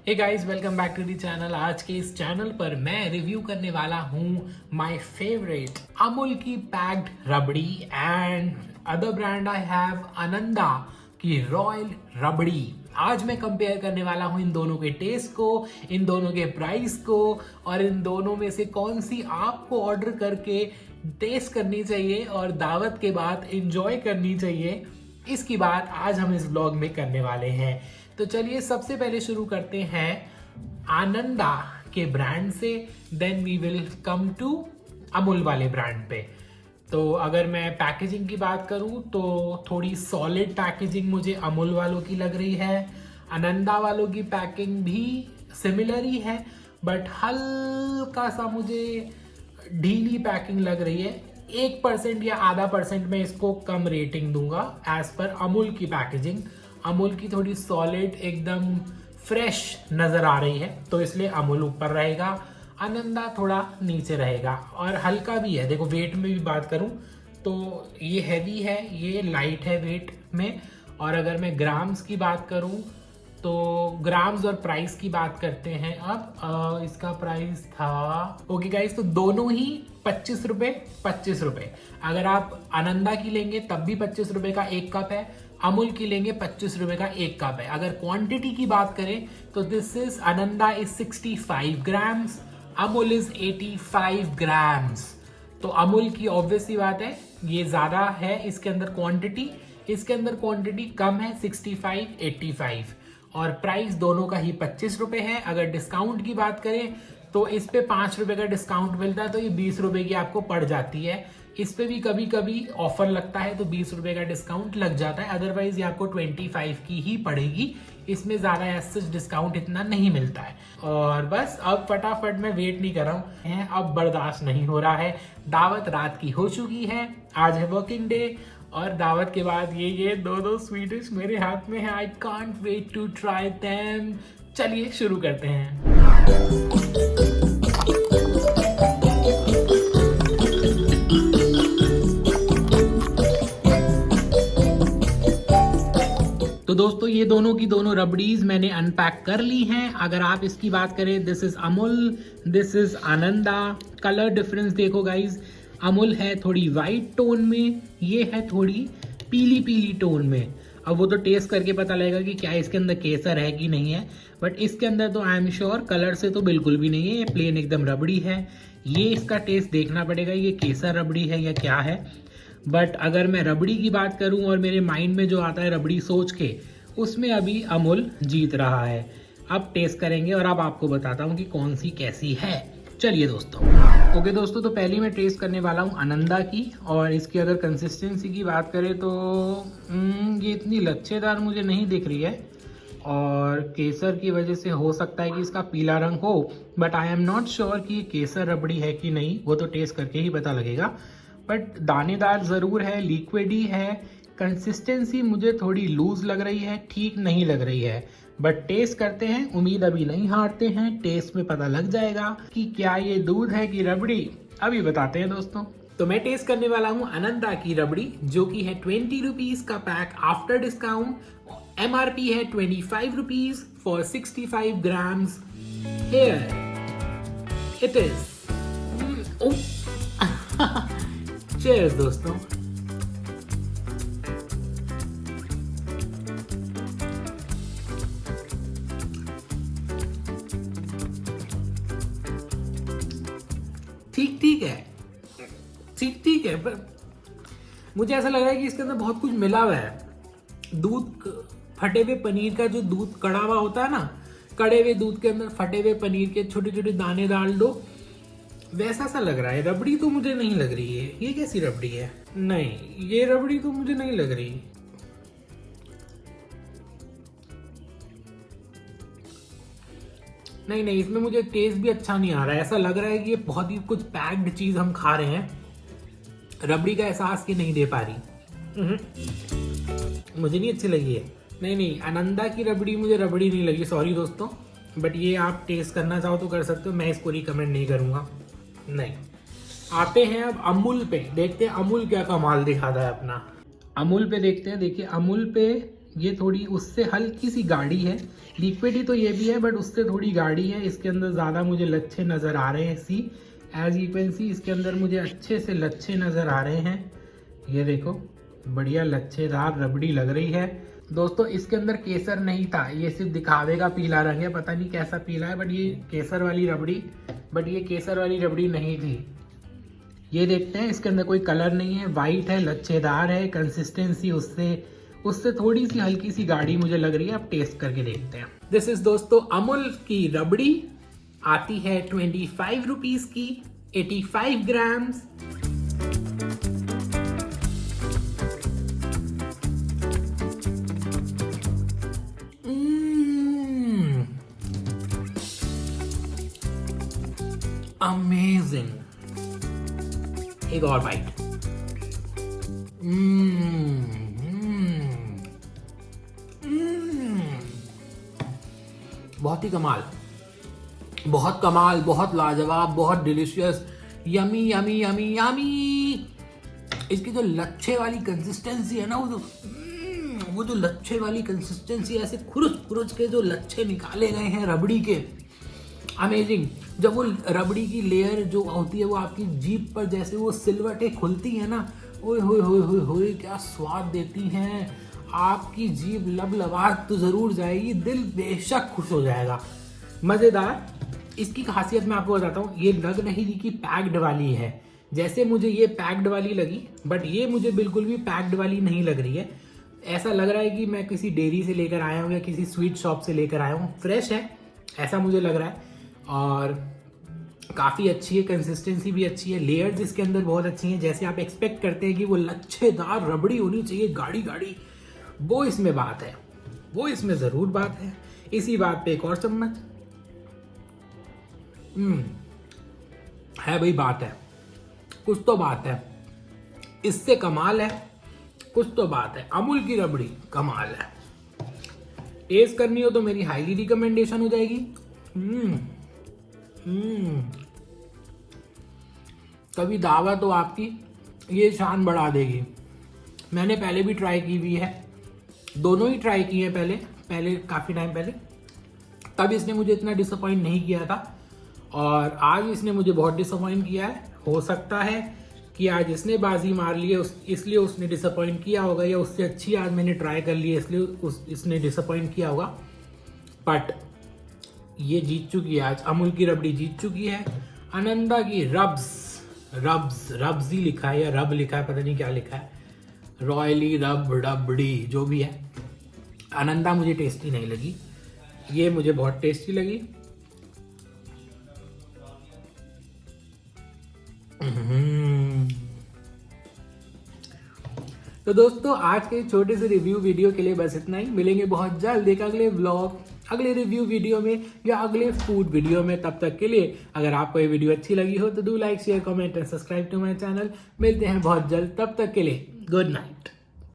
Hey guys, welcome back to the channel. आज के इस चैनल पर मैं रिव्यू करने वाला हूँ माय फेवरेट अमूल की packed rabri and other brand I have Ananda की रॉयल रबड़ी। आज मैं कंपेयर करने वाला हूँ इन दोनों के टेस्ट को, इन दोनों के प्राइस को और इन दोनों में से कौन सी आपको ऑर्डर करके टेस्ट करनी चाहिए और दावत के बाद एंजॉय करनी चाहिए। इसकी बात आज हम इस ब्लॉग में करने वाले हैं। तो चलिए सबसे पहले शुरू करते हैं आनंदा के ब्रांड से, then we will come to Amul वाले ब्रांड पे। तो अगर मैं पैकेजिंग की बात करूं तो थोड़ी सॉलिड पैकेजिंग मुझे अमूल वालों की लग रही है। आनंदा वालों की पैकिंग भी सिमिलर ही है, बट हल्का सा मुझे ढीली पैकिंग लग रही है। 1% या आधा % मैं इसको कम रेटिंग दूंगा एज पर अमूल की पैकेजिंग। अमूल की थोड़ी सॉलिड एकदम फ्रेश नज़र आ रही है, तो इसलिए अमूल ऊपर रहेगा, आनंदा थोड़ा नीचे रहेगा। और हल्का भी है, देखो वेट में भी बात करूं तो ये हैवी है, ये लाइट है वेट में। और अगर मैं ग्राम्स की बात करूं तो ग्राम्स और प्राइस की बात करते हैं। अब इसका प्राइस था, ओके गाइस, तो दोनों ही 25 रुपये 25 रुपये। अगर आप आनंदा की लेंगे तब भी 25 रुपये का एक कप है, अमूल की लेंगे 25 रुपये का एक कप है। अगर क्वांटिटी की बात करें तो this is Ananda is 65 grams, Amul is 85 grams. तो अमूल की ऑब्वियस सी बात है, ये ज्यादा है इसके अंदर क्वांटिटी, इसके अंदर क्वांटिटी कम है 65 85। और प्राइस दोनों का ही 25 रुपये है। अगर डिस्काउंट की बात करें तो इस पे 5 रुपये का डिस्काउंट मिलता है, तो ये 20 रुपये की आपको पड़ जाती है। इस पे भी कभी कभी ऑफर लगता है तो 20 रुपये का डिस्काउंट लग जाता है, अदरवाइज ये आपको 25 की ही पड़ेगी। इसमें ज़्यादा ऐसा डिस्काउंट इतना नहीं मिलता है। और बस अब फटाफट मैं वेट नहीं कर रहा हूँ, अब बर्दाश्त नहीं हो रहा है। दावत रात की हो चुकी है, आज है वर्किंग डे, और दावत के बाद ये दो स्वीट मेरे हाथ में है। I can't wait to try them. चलिए शुरू करते हैं। तो दोस्तों, ये दोनों की दोनों रबड़ीज मैंने अनपैक कर ली हैं। अगर आप इसकी बात करें, this is Amul, this is Ananda. Colour difference देखो गाइज, अमूल है थोड़ी वाइट टोन में, ये है थोड़ी पीली पीली टोन में। अब वो तो टेस्ट करके पता लगेगा कि क्या इसके अंदर केसर है कि नहीं है, बट इसके अंदर तो आई एम श्योर कलर से तो बिल्कुल भी नहीं है, ये प्लेन एकदम रबड़ी है। ये इसका टेस्ट देखना पड़ेगा, ये केसर रबड़ी है या क्या है। बट अगर मैं रबड़ी की बात करूं और मेरे माइंड में जो आता है रबड़ी सोच के, उसमें अभी अमूल जीत रहा है। अब टेस्ट करेंगे और अब आपको बताता हूं कि कौन सी कैसी है। चलिए दोस्तों। ओके दोस्तों, तो पहली मैं टेस्ट करने वाला हूं आनंदा की। और इसकी अगर कंसिस्टेंसी की बात करें तो ये इतनी लच्छेदार मुझे नहीं दिख रही है, और केसर की वजह से हो सकता है कि इसका पीला रंग हो, but I am not sure कि ये केसर रबड़ी है कि नहीं, वो तो टेस्ट करके ही पता लगेगा। बट दानेदार ज़रूर है, लिक्विड ही है। कंसिस्टेंसी मुझे थोड़ी लूज लग रही है, ठीक नहीं लग रही है। बट टेस्ट करते हैं, उम्मीद अभी नहीं हारते हैं, टेस्ट में पता लग जाएगा कि क्या ये दूध है कि रबड़ी, अभी बताते हैं दोस्तों। तो मैं टेस्ट करने वाला हूँ आनंदा की रबड़ी, जो कि है 20 रुपीज का पैक आफ्टर डिस्काउंट। MRP है 25 rupees for 65 grams. Here it is. Cheers दोस्तों। ठीक ठीक है, ठीक ठीक है, पर मुझे ऐसा लग रहा है कि इसके अंदर बहुत कुछ मिला हुआ है। दूध, फटे हुए पनीर का जो दूध कड़ा हुआ होता है ना, कड़े हुए दूध के अंदर फटे हुए पनीर के छोटे छोटे दाने डाल दो, वैसा सा लग रहा है। रबड़ी तो मुझे नहीं लग रही है। ये कैसी रबड़ी है? नहीं, ये रबड़ी तो मुझे नहीं लग रही। नहीं नहीं, इसमें मुझे टेस्ट भी अच्छा नहीं आ रहा है। ऐसा लग रहा है कि ये बहुत ही कुछ पैक्ड चीज हम खा रहे हैं, रबड़ी का एहसास की नहीं दे पा रही। मुझे नहीं अच्छी लगी है। नहीं नहीं, आनंदा की रबड़ी मुझे रबड़ी नहीं लगी, सॉरी दोस्तों। बट ये आप टेस्ट करना चाहो तो कर सकते हो, मैं इसको रिकमेंड नहीं करूंगा। नहीं, आते हैं अब अमूल पे, देखते हैं अमूल क्या कमाल दिखाता है अपना। अमूल पे देखते हैं। देखिए अमूल पे ये थोड़ी उससे हल्की सी गाढ़ी है, लिक्विड ही तो ये भी है बट उससे थोड़ी गाढ़ी है। इसके अंदर ज़्यादा मुझे लच्छे नज़र आ रहे हैं। सी एज यू कैन सी इसके अंदर मुझे अच्छे से लच्छे नज़र आ रहे हैं। ये देखो बढ़िया लच्छेदार रबड़ी लग रही है। दोस्तों इसके अंदर केसर नहीं था, ये सिर्फ दिखावे का पीला रंग है, पता नहीं कैसा पीला है, बट ये केसर वाली रबड़ी नहीं थी। ये देखते हैं, इसके अंदर कोई कलर नहीं है, वाइट है, लच्छेदार है, कंसिस्टेंसी उससे थोड़ी सी हल्की सी गाढ़ी मुझे लग रही है। अब टेस्ट करके देखते हैं। दिस इज दोस्तों अमूल की रबड़ी, आती है 25 रुपीज की, 85 ग्राम्स। अमेजिंग। एक और बाइट। बहुत ही कमाल, बहुत कमाल, बहुत लाजवाब, बहुत delicious, yummy yummy yummy yummy. इसकी जो लच्छे वाली कंसिस्टेंसी है ना, वो जो लच्छे वाली कंसिस्टेंसी, ऐसे खुरुच के जो लच्छे निकाले गए हैं रबड़ी के, अमेजिंग। जब वो रबड़ी की लेयर जो होती है वो आपकी जीभ पर जैसे वो सिलवटें खुलती है ना, ओए होए होए होए होए, क्या स्वाद देती हैं। आपकी जीभ लबलबाहट तो ज़रूर जाएगी, दिल बेशक खुश हो जाएगा। मज़ेदार। इसकी खासियत मैं आपको बताता हूँ, ये लग नहीं रही कि पैक्ड वाली है, जैसे मुझे ये पैक्ड वाली लगी, बट ये मुझे बिल्कुल भी पैक्ड वाली नहीं लग रही है। ऐसा लग रहा है कि मैं किसी डेयरी से लेकर आया हूँ या किसी स्वीट शॉप से लेकर आया हूँ, फ्रेश है ऐसा मुझे लग रहा है। और काफ़ी अच्छी है, कंसिस्टेंसी भी अच्छी है, लेयर्स इसके अंदर बहुत अच्छी हैं, जैसे आप एक्सपेक्ट करते हैं कि वो लच्छेदार रबड़ी होनी चाहिए, गाढ़ी गाढ़ी, वो इसमें बात है, वो इसमें ज़रूर बात है। इसी बात पे एक और चम्मच। है भाई, बात है, कुछ तो बात है, इससे कमाल है, कुछ तो बात है। अमूल की रबड़ी कमाल है। टेस्ट करनी हो तो मेरी हाईली रिकमेंडेशन हो जाएगी। कभी दावत हो आपकी, ये शान बढ़ा देगी। मैंने पहले भी ट्राई की हुई है, दोनों ही ट्राई किए हैं पहले काफ़ी टाइम पहले, तब इसने मुझे इतना डिसअपॉइंट नहीं किया था, और आज इसने मुझे बहुत डिसअपॉइंट किया है। हो सकता है कि आज इसने बाजी मार ली है, इसलिए उसने डिसअपॉइंट किया होगा, या उससे अच्छी आज मैंने ट्राई कर ली है इसलिए इसने डिसअपॉइंट किया होगा। बट ये जीत चुकी है आज, अमूल की रबड़ी जीत चुकी है। आनंदा की रब्स ही लिखा है या रब लिखा है, पता नहीं क्या लिखा है, रॉयली रबड़ी जो भी है। आनंदा मुझे टेस्टी नहीं लगी, ये मुझे बहुत टेस्टी लगी। तो दोस्तों आज के छोटे से रिव्यू वीडियो के लिए बस इतना ही। मिलेंगे बहुत जल्द एक अगले व्लॉग, अगले रिव्यू वीडियो में या अगले फूड वीडियो में। तब तक के लिए अगर आपको ये वीडियो अच्छी लगी हो तो do like, share, comment and subscribe to my channel. मिलते हैं बहुत जल्द, तब तक के लिए गुड नाइट।